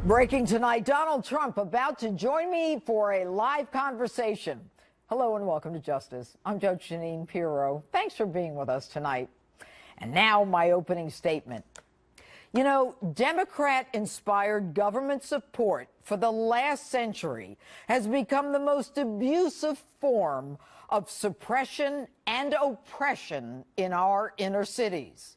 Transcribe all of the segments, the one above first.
Breaking tonight, Donald Trump about to join me for a live conversation. Hello and welcome to Justice. I'm Judge Jeanine Pirro. Thanks for being with us tonight. And now my opening statement. You know, Democrat-inspired government support for the last century has become the most abusive form of suppression and oppression in our inner cities.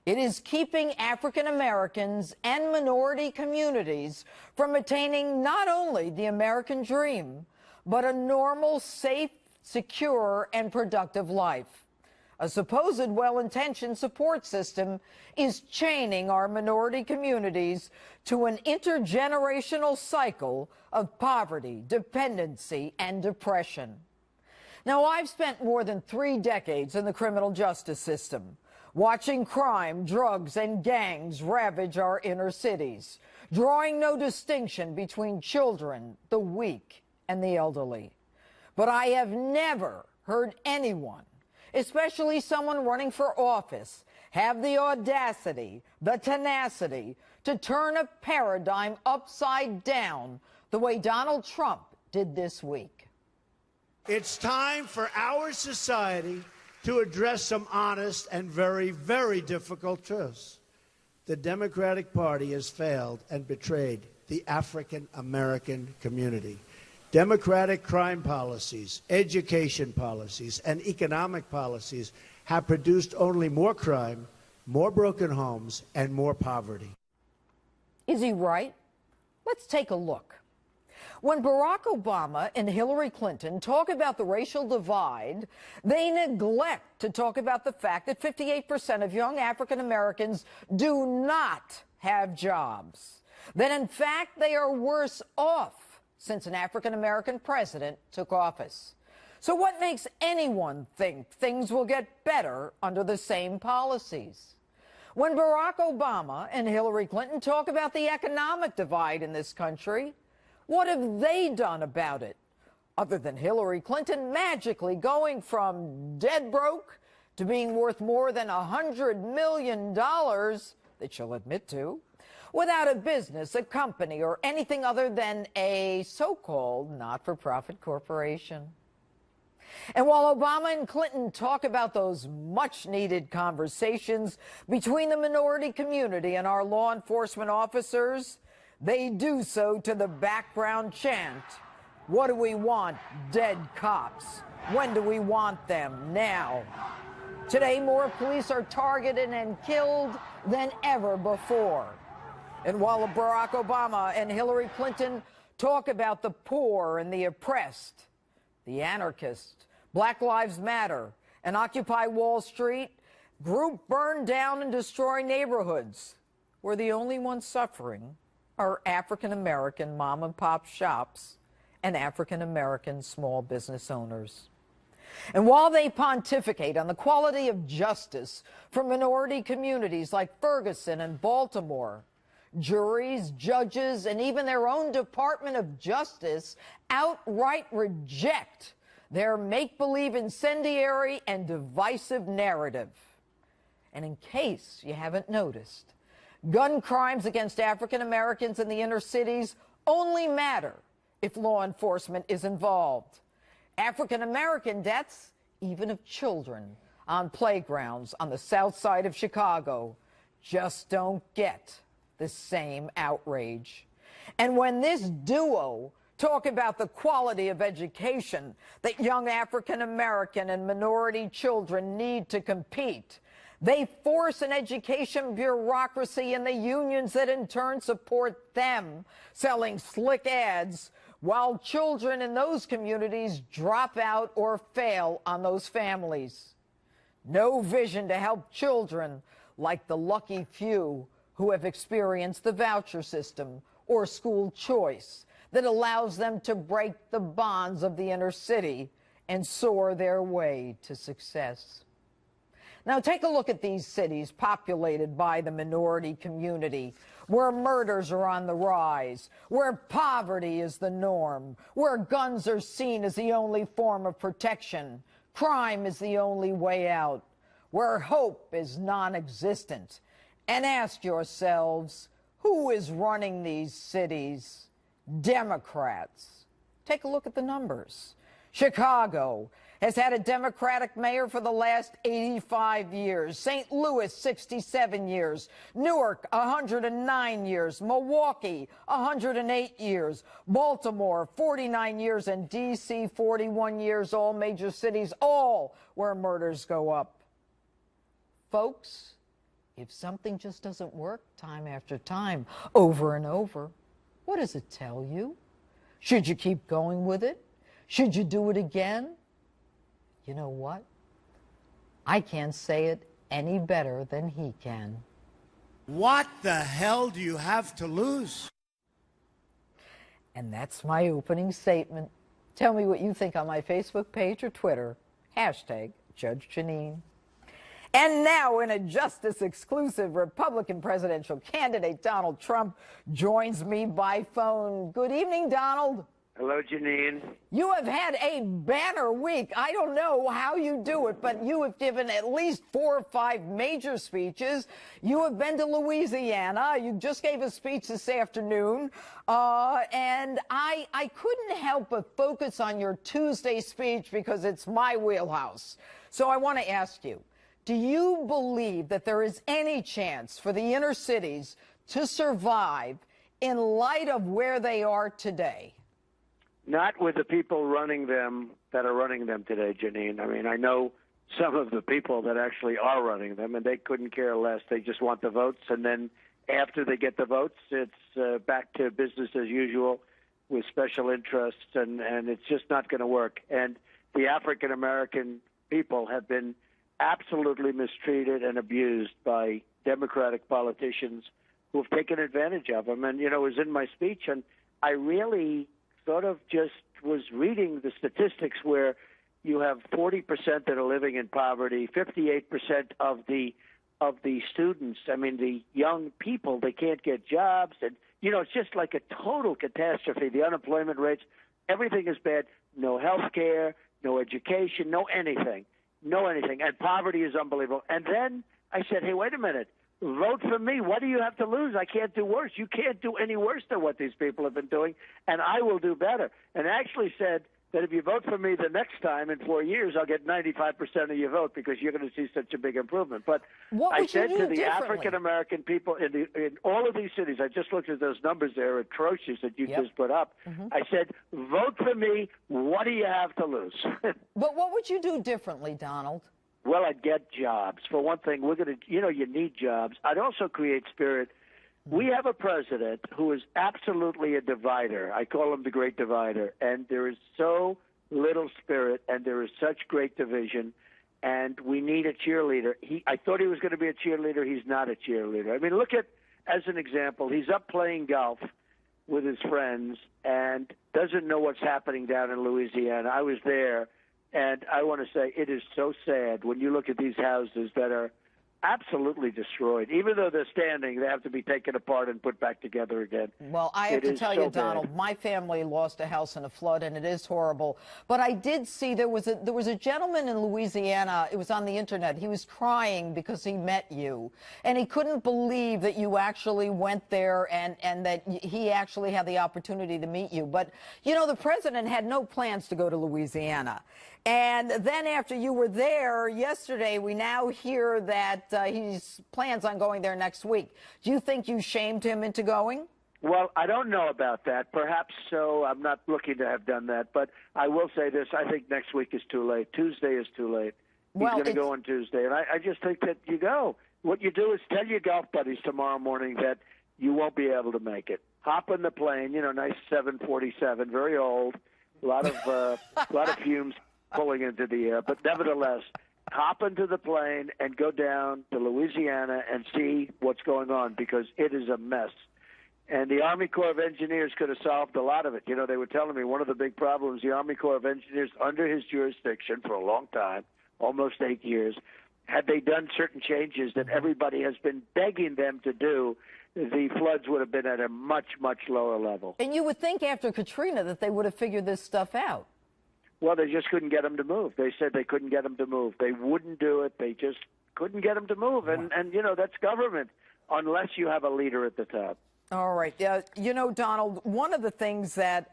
It is keeping African Americans and minority communities from attaining not only the American dream, but a normal, safe, secure, and productive life. A supposed well-intentioned support system is chaining our minority communities to an intergenerational cycle of poverty, dependency, and depression. Now, I've spent more than 3 decades in the criminal justice system, watching crime, drugs, and gangs ravage our inner cities, drawing no distinction between children, the weak, and the elderly. But I have never heard anyone, especially someone running for office, have the audacity, the tenacity to turn a paradigm upside down the way Donald Trump did this week. It's time for our society to address some honest and very, very difficult truths. The Democratic Party has failed and betrayed the African American community. Democratic crime policies, education policies, and economic policies have produced only more crime, more broken homes, and more poverty. Is he right? Let's take a look. When Barack Obama and Hillary Clinton talk about the racial divide, they neglect to talk about the fact that 58% of young African Americans do not have jobs. That, in fact, they are worse off since an African American president took office. So what makes anyone think things will get better under the same policies? When Barack Obama and Hillary Clinton talk about the economic divide in this country, what have they done about it, other than Hillary Clinton magically going from dead broke to being worth more than $100 million that she'll admit to, without a business, a company, or anything other than a so-called not-for-profit corporation? And while Obama and Clinton talk about those much-needed conversations between the minority community and our law enforcement officers, they do so to the background chant, "What do we want? Dead cops. When do we want them? Now." Today, more police are targeted and killed than ever before. And while Barack Obama and Hillary Clinton talk about the poor and the oppressed, the anarchists, Black Lives Matter, and Occupy Wall Street group burn down and destroy neighborhoods, where the only ones suffering are African-American mom-and-pop shops and African-American small business owners. And while they pontificate on the quality of justice for minority communities like Ferguson and Baltimore, juries, judges, and even their own Department of Justice outright reject their make-believe incendiary and divisive narrative. And in case you haven't noticed, gun crimes against African Americans in the inner cities only matter if law enforcement is involved. African American deaths, even of children on playgrounds on the south side of Chicago, just don't get the same outrage. And when this duo talk about the quality of education that young African American and minority children need to compete, they force an education bureaucracy and the unions that in turn support them, selling slick ads, while children in those communities drop out or fail on those families. No vision to help children like the lucky few who have experienced the voucher system or school choice that allows them to break the bonds of the inner city and soar their way to success. Now, take a look at these cities populated by the minority community, where murders are on the rise, where poverty is the norm, where guns are seen as the only form of protection, crime is the only way out, where hope is non-existent. And ask yourselves, Who is running these cities? Democrats. Take a look at the numbers. Chicago has had a Democratic mayor for the last 85 years. St. Louis, 67 years. Newark, 109 years. Milwaukee, 108 years. Baltimore, 49 years. And D.C., 41 years. All major cities, all where murders go up. Folks, if something just doesn't work time after time, over and over, what does it tell you? Should you keep going with it? Should you do it again? You know what? I can't say it any better than he can. What the hell do you have to lose? And that's my opening statement. Tell me what you think on my Facebook page or Twitter. Hashtag Judge Jeanine. And now, in a justice-exclusive, Republican presidential candidate Donald Trump joins me by phone. Good evening, Donald. Hello, Jeanine. You have had a banner week. I don't know how you do it, but you have given at least 4 or 5 major speeches. You have been to Louisiana. You just gave a speech this afternoon. And I couldn't help but focus on your Tuesday speech because it's my wheelhouse. So I want to ask you, do you believe that there is any chance for the inner cities to survive in light of where they are today? Not with the people running them that are running them today, Jeanine. I mean, I know some of the people that actually are running them, and they couldn't care less. They just want the votes, and then after they get the votes, it's back to business as usual with special interests, and it's just not going to work. And the African-American people have been absolutely mistreated and abused by Democratic politicians who have taken advantage of them. And, you know, it was in my speech, and I really sort of just was reading the statistics where you have 40% that are living in poverty, 58% of the students, I mean, the young people, they can't get jobs. And, you know, it's just like a total catastrophe. The unemployment rates, everything is bad. No health care, no education, no anything. No anything. And poverty is unbelievable. And then I said, hey, wait a minute. Vote for me. What do you have to lose? I can't do worse. You can't do any worse than what these people have been doing, and I will do better. And actually said that if you vote for me the next time in 4 years, I'll get 95% of your vote because you're going to see such a big improvement. But I said to the African-American people in all of these cities, I just looked at those numbers. They're atrocious that you just put up. I said, vote for me. What do you have to lose? But what would you do differently, Donald? Well, I'd get jobs. For one thing, we're going to, you know, you need jobs. I'd also create spirit. We have a president who is absolutely a divider. I call him the great divider. And there is so little spirit, and there is such great division, and we need a cheerleader. I thought he was going to be a cheerleader. He's not a cheerleader. I mean, look at, as an example, he's up playing golf with his friends and doesn't know what's happening down in Louisiana. I was there. And I want to say it is so sad when you look at these houses that are absolutely destroyed. Even though they're standing, they have to be taken apart and put back together again. Well, I have to tell you, Donald, my family lost a house in a flood, and it is horrible. But I did see there was a gentleman in Louisiana. It was on the internet. He was crying because he met you, and he couldn't believe that you actually went there and that he actually had the opportunity to meet you. But, you know, the president had no plans to go to Louisiana. And then after you were there yesterday, we now hear that he plans on going there next week. Do you think you shamed him into going? Well, I don't know about that. Perhaps so. I'm not looking to have done that. But I will say this. I think next week is too late. Tuesday is too late. He's going to go on Tuesday. And I just think that you go. What you do is tell your golf buddies tomorrow morning that you won't be able to make it. Hop in the plane, you know, nice 747, very old, a lot of fumes pulling into the air. But nevertheless, hop into the plane and go down to Louisiana and see what's going on, because it is a mess. And the Army Corps of Engineers could have solved a lot of it. You know, they were telling me one of the big problems, the Army Corps of Engineers, under his jurisdiction for a long time, almost 8 years, had they done certain changes that everybody has been begging them to do, the floods would have been at a much, much lower level. And you would think after Katrina that they would have figured this stuff out. Well, they just couldn't get them to move. They said they couldn't get them to move. They wouldn't do it. They just couldn't get them to move. And you know, that's government, unless you have a leader at the top. All right. You know, Donald, one of the things that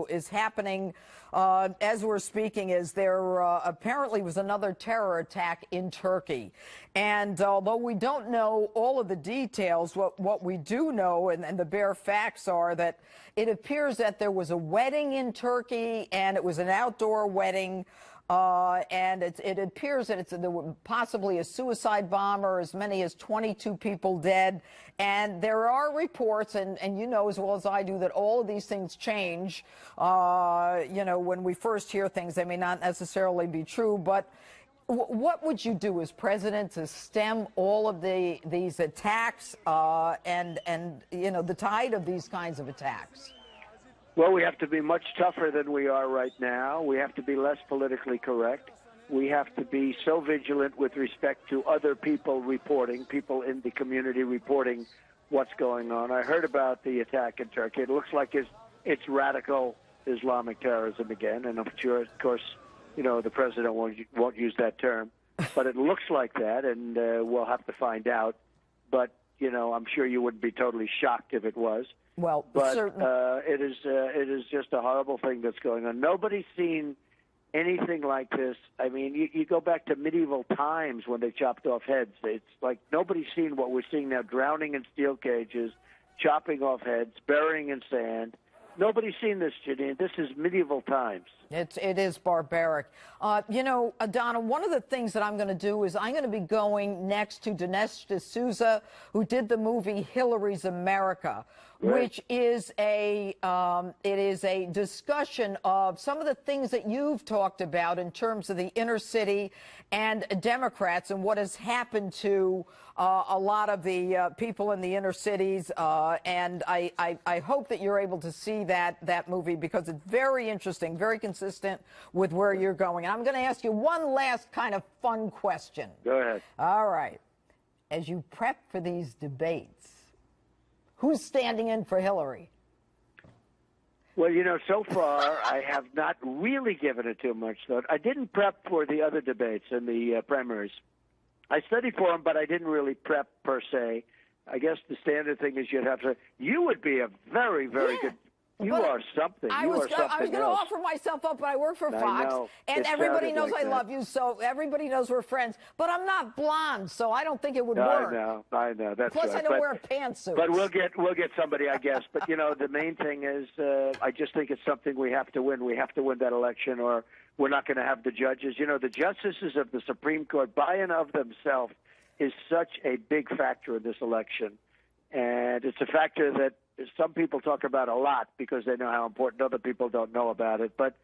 is happening as we're speaking is there apparently was another terror attack in Turkey. And although we don't know all of the details, what we do know and the bare facts are that it appears that there was a wedding in Turkey, and it was an outdoor wedding. And it appears that there was possibly a suicide bomb, or as many as 22 people dead. And there are reports, and you know as well as I do, that all of these things change. You know, when we first hear things, they may not necessarily be true. But what would you do as president to stem all of these attacks and you know, the tide of these kinds of attacks? Well, we have to be much tougher than we are right now. We have to be less politically correct. We have to be so vigilant with respect to other people reporting, people in the community reporting what's going on. I heard about the attack in Turkey. It looks like it's radical Islamic terrorism again, and I'm sure, of course, you know, the president won't use that term, but it looks like that, and we'll have to find out. But, you know, I'm sure you wouldn't be totally shocked if it was. Well, but certainly. It is just a horrible thing that's going on. Nobody's seen anything like this. I mean, you go back to medieval times when they chopped off heads. It's like nobody's seen what we're seeing now: drowning in steel cages, chopping off heads, burying in sand. Nobody's seen this, Jeanine. This is medieval times. It is barbaric. You know, Donna, one of the things that I'm going to do is I'm going to be going next to Dinesh D'Souza, who did the movie Hillary's America, right, which is it is a discussion of some of the things that you've talked about in terms of the inner city and Democrats and what has happened to a lot of the people in the inner cities. And I hope that you're able to see that movie, because it's very interesting, very consistent with where you're going. And I'm going to ask you one last kind of fun question. Go ahead. All right. As you prep for these debates, who's standing in for Hillary? Well, you know, so far I have not really given it too much thought. I didn't prep for the other debates and the primaries. I studied for them, but I didn't really prep per se. I guess the standard thing is you'd have to. You would be a very, very good. You are something. I was going to offer myself up, but I work for Fox, and everybody knows I love you, so everybody knows we're friends. But I'm not blonde, so I don't think it would work. I know. That's Plus, right. I don't wear pantsuits. But we'll get somebody, I guess. But you know, the main thing is, I just think it's something we have to win. We have to win that election, or we're not going to have the judges. You know, the justices of the Supreme Court, by and of themselves, is such a big factor in this election, and it's a factor that some people talk about a lot because they know how important. Other people don't know about it. But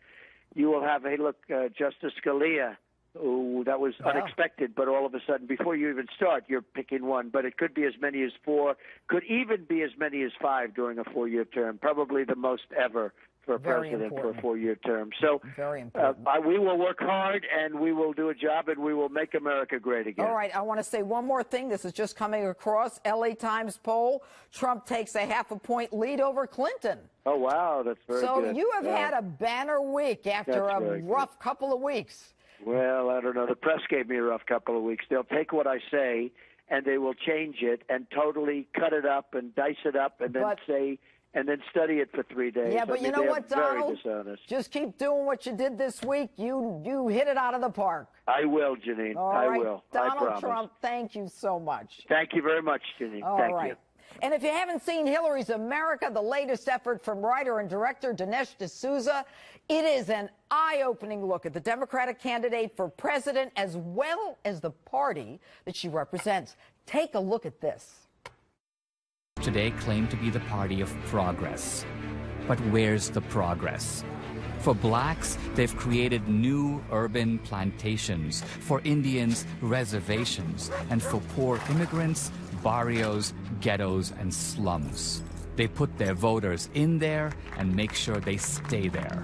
you will have, Justice Scalia, who that was unexpected, but all of a sudden, before you even start, you're picking one. But it could be as many as 4, could even be as many as 5 during a 4-year term, probably the most ever for a president for a 4-year term. So very important. We will work hard, and we will do a job, and we will make America great again. All right. I want to say one more thing. This is just coming across. LA Times poll. Trump takes a half-a-point lead over Clinton. Oh, wow. That's very good. So you have had a banner week after a rough couple of weeks. Well, I don't know. The press gave me a rough couple of weeks. They'll take what I say, and they will change it and totally cut it up and dice it up and then say... and then study it for 3 days. Yeah, but you know what, Donald? Very dishonest. Just keep doing what you did this week. You hit it out of the park. I will, Jeanine. I will. Donald Trump, thank you so much. Thank you very much, Jeanine. Thank you. And if you haven't seen Hillary's America, the latest effort from writer and director Dinesh D'Souza, it is an eye-opening look at the Democratic candidate for president as well as the party that she represents. Take a look at this. Today claim to be the party of progress. But where's the progress? For blacks, they've created new urban plantations. For Indians, reservations. And for poor immigrants, barrios, ghettos, and slums. They put their voters in there and make sure they stay there.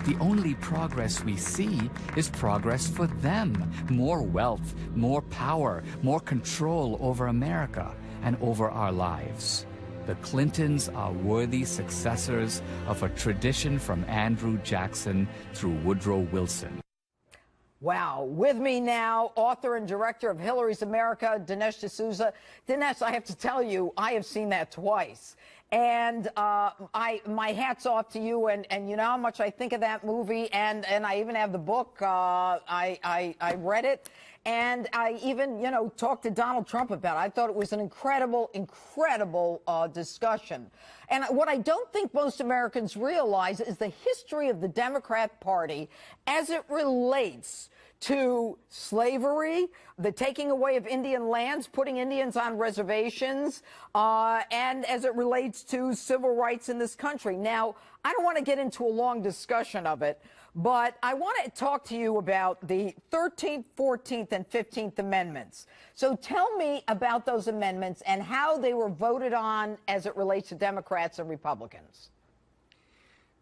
The only progress we see is progress for them. More wealth, more power, more control over America and over our lives. The Clintons are worthy successors of a tradition from Andrew Jackson through Woodrow Wilson. Wow. With me now, author and director of Hillary's America, Dinesh D'Souza. Dinesh, I have to tell you, I have seen that twice. And my hat's off to you, and you know how much I think of that movie, and I even have the book. I read it, and I even, you know, talked to Donald Trump about it. I thought it was an incredible discussion. And what I don't think most Americans realize is the history of the Democrat Party as it relates to slavery, the taking away of Indian lands, putting Indians on reservations, and as it relates to civil rights in this country. Now, I don't want to get into a long discussion of it, but I want to talk to you about the 13th, 14th, and 15th Amendments. So tell me about those amendments and how they were voted on as it relates to Democrats and Republicans.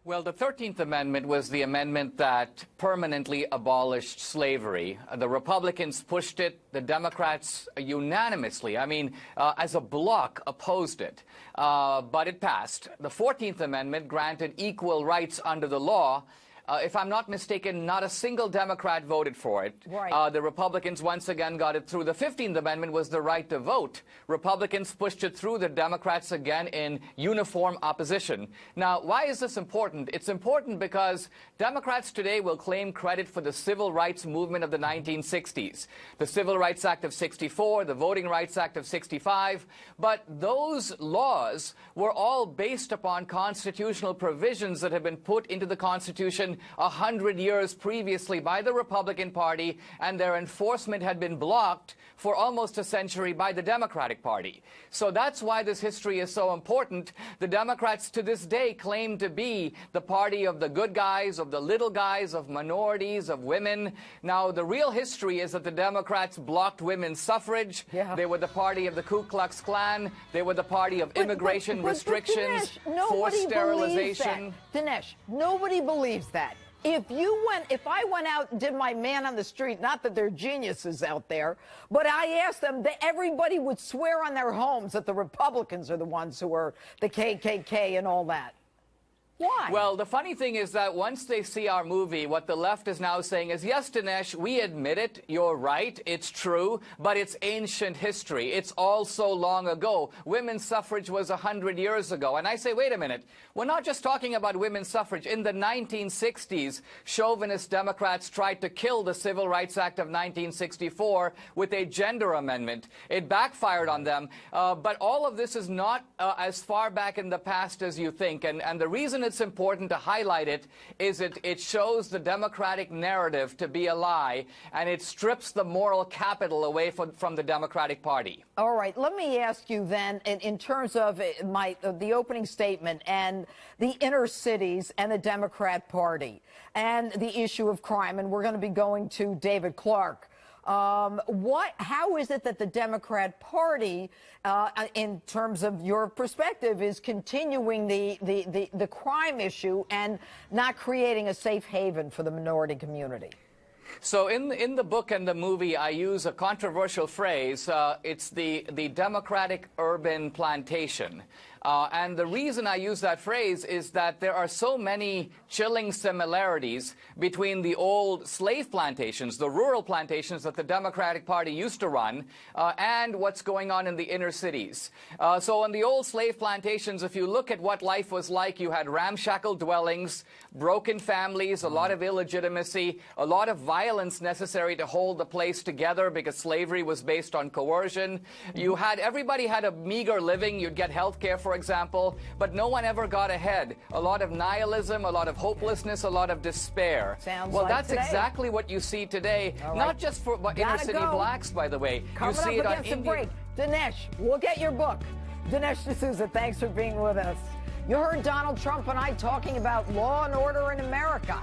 Well, the 13th Amendment was the amendment that permanently abolished slavery. The Republicans pushed it. The Democrats unanimously, as a bloc, opposed it. But it passed. The 14th Amendment granted equal rights under the law. If I'm not mistaken, not a single Democrat voted for it. Right. The Republicans once again got it through. The 15th Amendment was the right to vote. Republicans pushed it through. The Democrats again in uniform opposition. Now, why is this important? It's important because Democrats today will claim credit for the civil rights movement of the 1960s. The Civil Rights Act of 64, the Voting Rights Act of 65. But those laws were all based upon constitutional provisions that had been put into the Constitution 100 years previously by the Republican Party, and their enforcement had been blocked for almost a century by the Democratic Party. So that's why this history is so important. The Democrats to this day claim to be the party of the good guys, of the little guys, of minorities, of women. Now, the real history is that the Democrats blocked women's suffrage. Yeah. They were the party of the Ku Klux Klan. They were the party of immigration restrictions, Dinesh, forced sterilization. Dinesh, nobody believes that. If I went out and did my man on the street, not that they're geniuses out there, but I asked them, everybody would swear on their homes that the Republicans are the ones who are the KKK and all that. Why? Well, the funny thing is that once they see our movie, what the left is now saying is, yes, Dinesh, we admit it. You're right. It's true. But it's ancient history. It's all so long ago. Women's suffrage was 100 years ago. And I say, wait a minute. We're not just talking about women's suffrage. In the 1960s, chauvinist Democrats tried to kill the Civil Rights Act of 1964 with a gender amendment. It backfired on them. But all of this is not as far back in the past as you think. And the reason it's important to highlight it is it shows the Democratic narrative to be a lie, and it strips the moral capital away from the Democratic Party. All right, let me ask you then, in terms of the opening statement and the inner cities and the Democrat Party and the issue of crime, and we're going to be going to David Clark. How is it that the Democrat Party, in terms of your perspective, is continuing the crime issue and not creating a safe haven for the minority community? So in the book and the movie, I use a controversial phrase. It's the Democratic urban plantation. And the reason I use that phrase is that there are so many chilling similarities between the old slave plantations, the rural plantations that the Democratic Party used to run, and what's going on in the inner cities. So in the old slave plantations, if you look at what life was like, you had ramshackle dwellings, broken families, a lot of illegitimacy, a lot of violence necessary to hold the place together because slavery was based on coercion. Everybody had a meager living. You'd get health care, for example, but no one ever got ahead. A lot of nihilism, a lot of hopelessness, a lot of despair. Sounds well, like that's today. Exactly what you see today, right. Not just for inner city blacks, by the way. Coming you see up it against on the break. Dinesh, we'll get your book. Dinesh D'Souza, thanks for being with us. You heard Donald Trump and I talking about law and order in America.